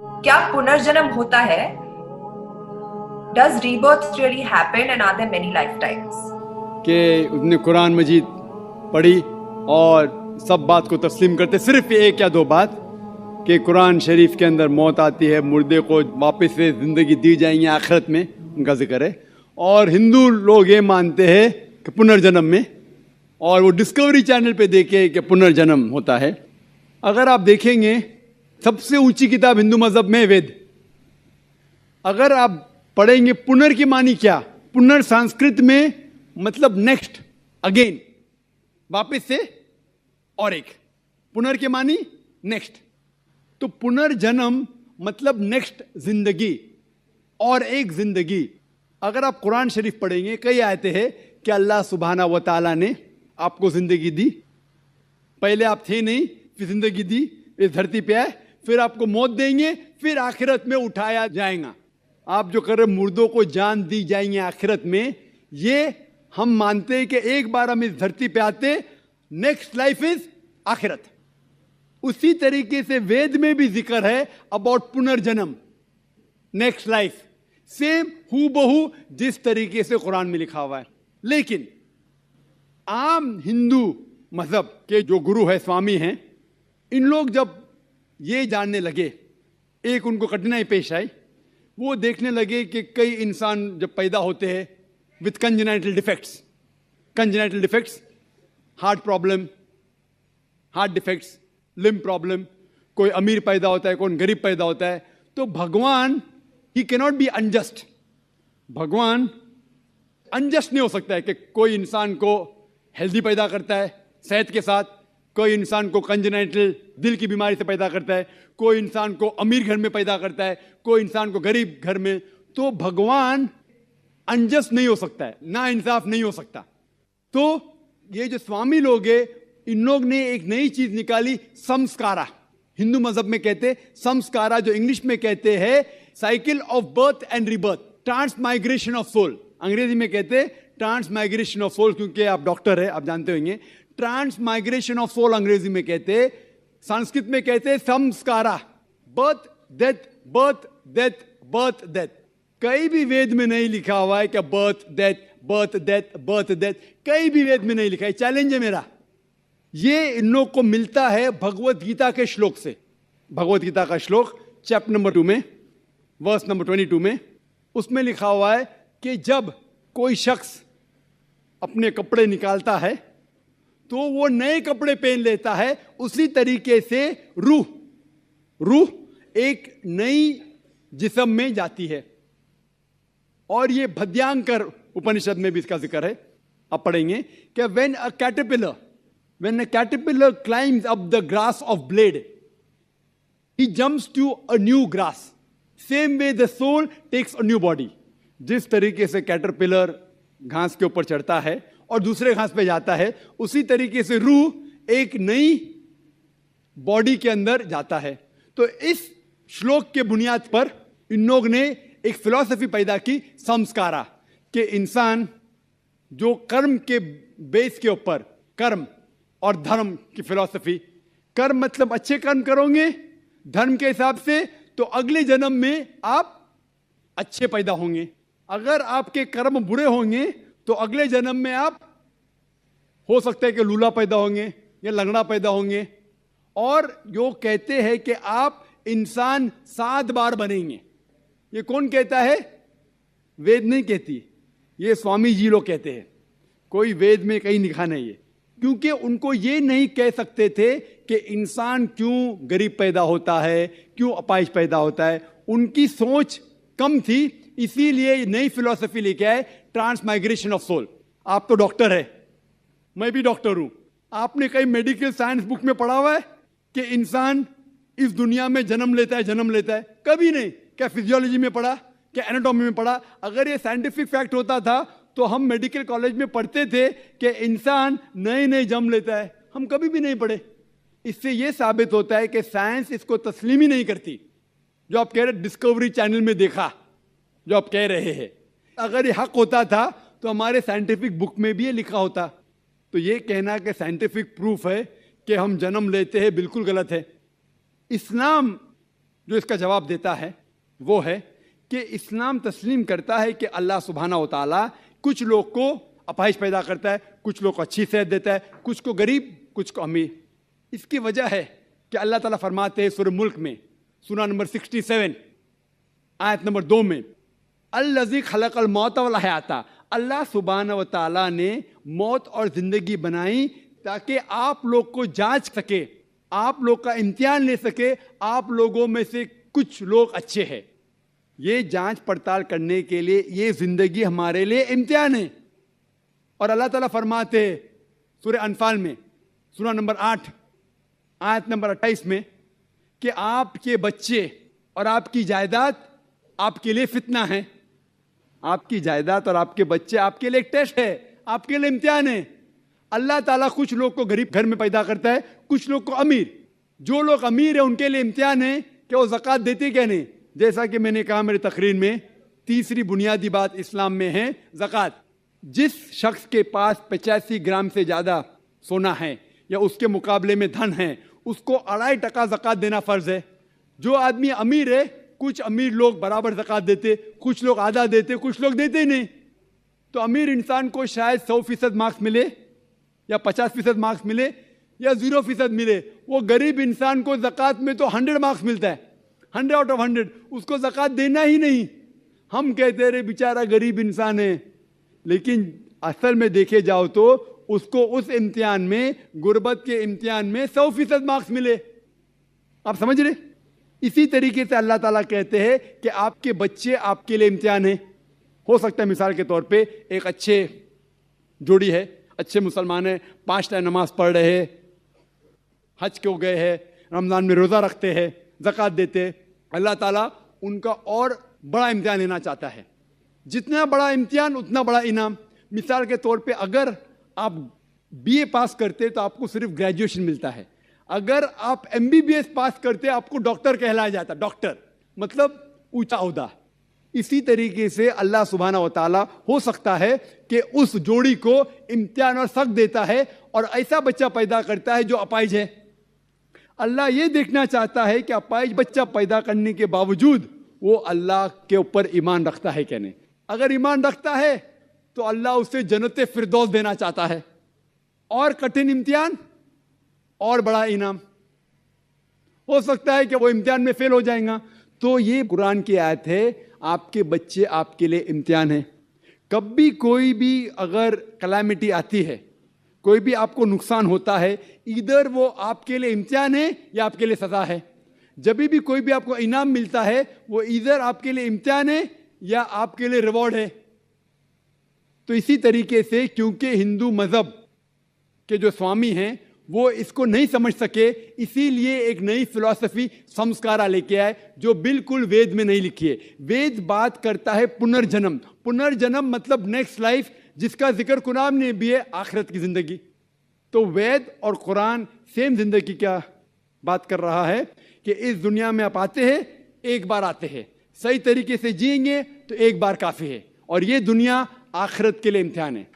क्या पुनर्जन्म होता है? Does rebirth really happen and are there many lifetimes? कि उसने कुरान मजीद पढ़ी और सब बात को तस्लीम करते, सिर्फ एक या दो बात कि कुरान शरीफ के अंदर मौत आती है, मुर्दे को वापस से ज़िंदगी दी जाएंगी आखिरत में, उनका जिक्र है। और हिंदू लोग ये मानते हैं कि पुनर्जन्म में, और वो डिस्कवरी चैनल पे देखे कि पुनर्जन्म होता है। अगर आप देखेंगे सबसे ऊंची किताब हिंदू मज़हब में वेद, अगर आप पढ़ेंगे पुनर की मानी क्या, पुनर संस्कृत में मतलब नेक्स्ट, अगेन, वापस से, और एक, पुनर के मानी नेक्स्ट। तो पुनर्जन्म मतलब नेक्स्ट जिंदगी और एक जिंदगी। अगर आप कुरान शरीफ पढ़ेंगे, कई आयतें हैं कि अल्लाह सुब्हाना व तआला ने आपको जिंदगी दी, पहले आप थे नहीं, फिर जिंदगी दी, इस धरती पे आए, फिर आपको मौत देंगे, फिर आखिरत में उठाया जाएगा। आप जो कर रहे मुर्दों को जान दी जाएंगे आखिरत में, ये हम मानते हैं कि एक बार हम इस धरती पे आते, नेक्स्ट लाइफ इज आखिरत। उसी तरीके से वेद में भी जिक्र है अबाउट पुनर्जन्म, नेक्स्ट लाइफ, सेम हूबहू जिस तरीके से कुरान में लिखा हुआ है। लेकिन आम हिंदू मजहब के जो गुरु है, स्वामी हैं, इन लोग जब ये जानने लगे, एक उनको कठिनाई पेश आई, वो देखने लगे कि कई इंसान जब पैदा होते हैं with congenital defects, heart problem, heart defects, limb problem, कोई अमीर पैदा होता है, कोई गरीब पैदा होता है, तो भगवान ही कैनॉट बी अनजस्ट। भगवान अनजस्ट नहीं हो सकता है कि कोई इंसान को हेल्दी पैदा करता है सेहत के साथ, कोई इंसान को कंजेनाइटल दिल की बीमारी से पैदा करता है, कोई इंसान को अमीर घर में पैदा करता है, कोई इंसान को गरीब घर में। तो भगवान अनजस्ट नहीं हो सकता है, ना इंसाफ नहीं हो सकता। तो ये जो स्वामी लोग हैं, इन लोग ने एक नई चीज निकाली, संस्कारा। हिंदू मजहब में कहते संस्कारा, जो इंग्लिश में कहते हैं cycle of birth and rebirth, transmigration of soul. अंग्रेजी में कहते ट्रांसमाइग्रेशन ऑफ सोल, क्योंकि आप डॉक्टर है, आप जानते होंगे। ट्रांसमाइग्रेशन ऑफ सोल अंग्रेजी में कहते, संस्कृत में कहते संस्कारा, birth death, birth death, birth death. कहीं भी वेद में नहीं लिखा हुआ है कि birth death, birth death, birth death, कहीं भी वेद में नहीं लिखा है। चैलेंज है मेरा, ये इन लोग को मिलता है भगवत गीता के श्लोक से। भगवत गीता का श्लोक चैप्टर नंबर 2 में, वर्स नंबर 22 में, उसमें लिखा हुआ है कि जब कोई शख्स अपने कपड़े निकालता है तो वो नए कपड़े पहन लेता है। उसी तरीके से रूह एक नई जिस्म में जाती है। और ये भद्यांकर उपनिषद में भी इसका जिक्र है, आप पढ़ेंगे कि when a caterpillar climbs up the grass of blade, he jumps to a new grass. Same way the soul takes a new body. जिस तरीके से कैटरपिलर घास के ऊपर चढ़ता है और दूसरे घास पे जाता है, उसी तरीके से रूह एक नई बॉडी के अंदर जाता है। तो इस श्लोक के बुनियाद पर इन लोग ने एक फिलॉसफी पैदा की, संस्कारा, कि इंसान जो कर्म के बेस के ऊपर, कर्म और धर्म की फिलॉसफी, कर्म मतलब अच्छे कर्म करोगे धर्म के हिसाब से, तो अगले जन्म में आप अच्छे पैदा होंगे। अगर आपके कर्म बुरे होंगे तो अगले जन्म में आप हो सकता है कि लूला पैदा होंगे या लंगड़ा पैदा होंगे। और जो कहते हैं कि आप इंसान 7 बार बनेंगे, ये कौन कहता है? वेद नहीं कहती, ये स्वामी जी लोग कहते हैं। कोई वेद में कहीं लिखा नहीं है, क्योंकि उनको ये नहीं कह सकते थे कि इंसान क्यों गरीब पैदा होता है, क्यों अपाहिज पैदा होता है। उनकी सोच कम थी, इसीलिए नई फिलॉसफी लेके आए, ट्रांसमाइग्रेशन ऑफ सोल। आप तो डॉक्टर है, मैं भी डॉक्टर हूं। आपने कहीं मेडिकल साइंस बुक में पढ़ा हुआ है कि इंसान इस दुनिया में जन्म लेता है? कभी नहीं। क्या फिजियोलॉजी में पढ़ा, क्या एनाटॉमी में पढ़ा? अगर ये साइंटिफिक फैक्ट होता था तो हम मेडिकल कॉलेज में पढ़ते थे कि इंसान नए जन्म लेता है। हम कभी भी नहीं पढ़े। इससे यह साबित होता है कि साइंस इसको तस्लीम ही नहीं करती। जो आप कह रहे डिस्कवरी चैनल में देखा, जो आप कह रहे हैं, अगर ये हक होता था तो हमारे साइंटिफिक बुक में भी ये लिखा होता। तो ये कहना कि साइंटिफिक प्रूफ है कि हम जन्म लेते हैं, बिल्कुल गलत है। इस्लाम जो इसका जवाब देता है वो है कि इस्लाम तस्लीम करता है कि अल्लाह सुब्हाना व तआला कुछ लोग को अपाहिज पैदा करता है, कुछ लोग को अच्छी सेहत देता है, कुछ को गरीब, कुछ को अमीर। इसकी वजह है कि अल्लाह ताला फरमाते हैं सूरह मुल्क में, सूरा नंबर 67 आयत नंबर 2 में, अल्लज़ी खलक़ल मौत वल हयाता, अल्लाह सुब्हाना व तआला ने मौत और जिंदगी बनाई ताकि आप लोग को जांच सके, आप लोग का इम्तिहान ले सके, आप लोगों में से कुछ लोग अच्छे हैं। ये जांच पड़ताल करने के लिए ये जिंदगी हमारे लिए इम्तिहान है। और अल्लाह ताला फरमाते सूरह अनफाल में सूरा नंबर 8 आयत नंबर 28 में कि आपके बच्चे और आपकी जायदाद आपके लिए फितना है। आपकी जायदाद और आपके बच्चे आपके लिए एक टेस्ट है, आपके लिए इम्तिहान है। अल्लाह ताला कुछ लोग को गरीब घर में पैदा करता है, कुछ लोग को अमीर। जो लोग अमीर है उनके लिए इम्तिहान है कि वो ज़कात देते क्या नहीं। जैसा कि मैंने कहा मेरी तकरीर में, तीसरी बुनियादी बात इस्लाम में है ज़कात। जिस शख्स के पास 85 ग्राम से ज़्यादा सोना है या उसके मुकाबले में धन है, उसको 2.5% ज़कात देना फ़र्ज़ है। जो आदमी अमीर है, कुछ अमीर लोग बराबर ज़कात देते, कुछ लोग आधा देते, कुछ लोग देते ही नहीं। तो अमीर इंसान को शायद 100% मार्क्स मिले या 50% मार्क्स मिले या 0% मिले। वो गरीब इंसान को ज़कात में तो 100 मार्क्स मिलता है, 100 आउट ऑफ 100। उसको ज़कात देना ही नहीं। हम कहते रहे बेचारा गरीब इंसान है, लेकिन असल में देखे जाओ तो उसको उस इम्तिहान में, गुर्बत के इम्तिहान में 100% मार्क्स मिले। आप समझ रहे? इसी तरीके से अल्लाह ताला कहते हैं कि आपके बच्चे आपके लिए इम्तिहान है। हो सकता है मिसाल के तौर पे एक अच्छे जोड़ी है, अच्छे मुसलमान है, 5 टाइम नमाज पढ़ रहे हैं, हज को गए हैं, रमज़ान में रोज़ा रखते हैं, ज़कात देते हैं। अल्लाह ताला उनका और बड़ा इम्तिहान लेना चाहता है। जितना बड़ा इम्तिहान उतना बड़ा इनाम। मिसाल के तौर पे अगर आप बीए पास करते तो आपको सिर्फ ग्रेजुएशन मिलता है। अगर आप एमबीबीएस पास करते आपको डॉक्टर कहलाया जाता। डॉक्टर मतलब ऊंचा ओहदा। इसी तरीके से अल्लाह सुब्हाना व तआला हो सकता है कि उस जोड़ी को इम्तिहान और सख्त देता है और ऐसा बच्चा पैदा करता है जो अपाहिज है। अल्लाह ये देखना चाहता है कि अपाहिज बच्चा पैदा करने के बावजूद वो अल्लाह के ऊपर ईमान रखता है क्या नहीं। अगर ईमान रखता है तो अल्लाह उसे जन्नत फिरदौस देना चाहता है। और कठिन इम्तिहान और बड़ा इनाम। हो सकता है कि वो इम्तिहान में फेल हो जाएगा। तो ये कुरान की आयत है, आपके बच्चे आपके लिए इम्तिहान है। कभी कोई भी अगर कलामिटी आती है, कोई भी आपको नुकसान होता है, इधर वो आपके लिए इम्तिहान है या आपके लिए सजा है। जब भी कोई भी आपको इनाम मिलता है, वो इधर आपके लिए इम्तिहान है या आपके लिए रिवॉर्ड है। तो इसी तरीके से क्योंकि हिंदू मजहब के जो स्वामी हैं वो इसको नहीं समझ सके, इसीलिए एक नई फिलॉसफी संस्कारा लेके आए जो बिल्कुल वेद में नहीं लिखी है। वेद बात करता है पुनर्जन्म। पुनर्जन्म मतलब नेक्स्ट लाइफ, जिसका जिक्र कुरान में भी है, आखिरत की जिंदगी। तो वेद और कुरान सेम जिंदगी क्या बात कर रहा है कि इस दुनिया में आप आते हैं, एक बार आते हैं, सही तरीके से जिएंगे तो एक बार काफी है, और ये दुनिया आखिरत के लिए इम्तिहान है।